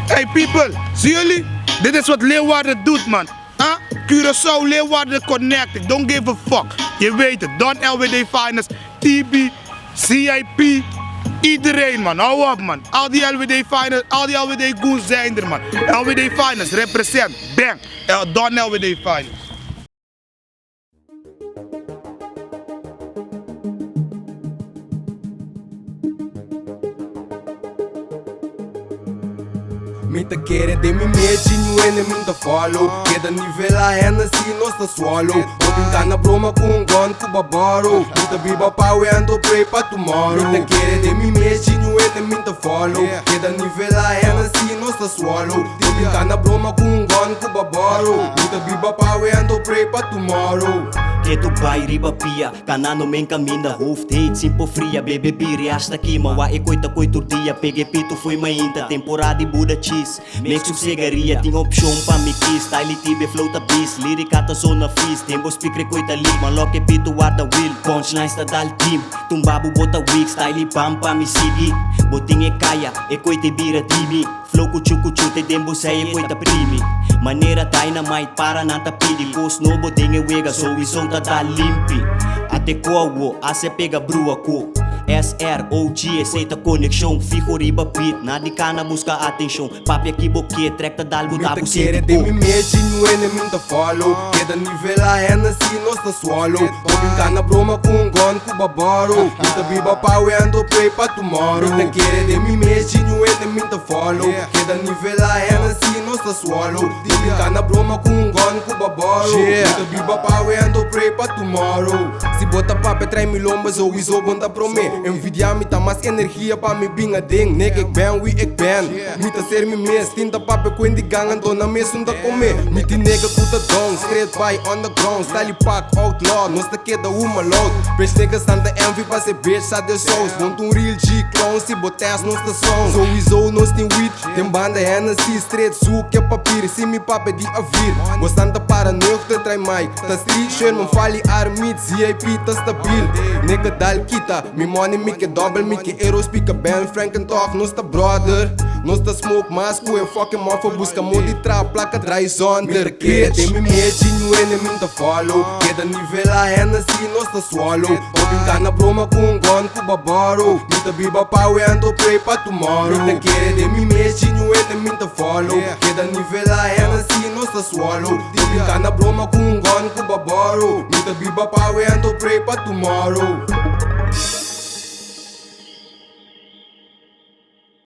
Hey people, zien jullie? Dit is wat Leeuwarden doet, man. Curaçao, Leeuwarden connected. Don't give a fuck. Je weet het. Don LWD Finest, TB, Z.I.P. Iedereen, man. Hou op, man. Al die LWD Finest, al die LWD goons zijn er, man. LWD Finest, represent. Bang. Don LWD Finest. Minta querer de mim mesmo e minta follow. Queda nível a rena se nós tá swallow. Vou brincar na broma com gun com babaro. Minta Biba pau e ando pray pra tomorrow. Minta querer de mim mesmo e minta follow. Queda nível a rena se nós tá swallow. Vou brincar na broma com gun com babaro. Minta Biba pau e ando pray pra tomorrow. Que tu vai riba pia, canano men camina, hoofd heet, simpo fria, bebe biri hasta kima, wa e coita coitur dia, pegue pito foi mainta, temporada Buda cheese, mix of cigaria, ting option pa mi kiss, style TB flota bis, liricata zona fis, tempo speaker coita lima, loke pito guarda wheel, punchlines ta dal team, tumbabu bota week, style pampa mi sigi, boting e kaya, e coite bira timi, flow kuchu te dembo say e coita primi, maneira dynamite para nanta pidi, post no boting e wega, sowieso tá limpi. Até kowo, a se pega brua ko. SR, OG, aceita conexão. Fico riba beat, nada cana busca atenção. Papi aqui boque, track tá dal buta bu querer de mim mesmo e minta follow. Queda nível a rena se nós tá swallow. Vou brincar na broma com gun com babaro. Minta Biba pau e ando pray pra tomorrow. Minta querer de mim mesmo e minta follow. Queda nível a rena se nós tá swallow. Vou brincar na broma com gun com babaro. Minta Biba pau e ando pray pra tomorrow. Se bota papi trai me lombas ou iso bonda prome. Envidia me tá mais energia pra me binga ding. Nek ik ben wie ik ben. Me tá ser me mes. Tinta papi com de gang ando na mesa onde comer. Me te nega kuta dong. Straight by on the ground. Style pack outlaw. Nós tá queda uma load. Bitch niggas tanta envy pra ser bitch sa de shows. Want um real G clown. Se botas nós tá song. So iso nós tem weed. Tem banda Hennessy straight su que papir. Se me papi di a vir. Bastante para nuchter trai mai. Tá street shit man fali armit. Z.I.P tá stabil. Nigga dal kita. Me money me que double, me que eros pica Ben Frank and talk, nós tá brother. Nós tá smoke mas com fucking mofo. Busca modi tra placa dry zonder. Queda de mim mesmo e minta follow. Queda nível a rena se nós tá swallow. Vou brincar na broma com gun com babaro. Minta Biba pau e ando pray pra tomorrow. Minta querer de mim mesmo e minta follow. Queda nível a rena se nós tá swallow. Vou brincar na broma com gun com babaro. Minta Biba pau e ando pray pra tomorrow.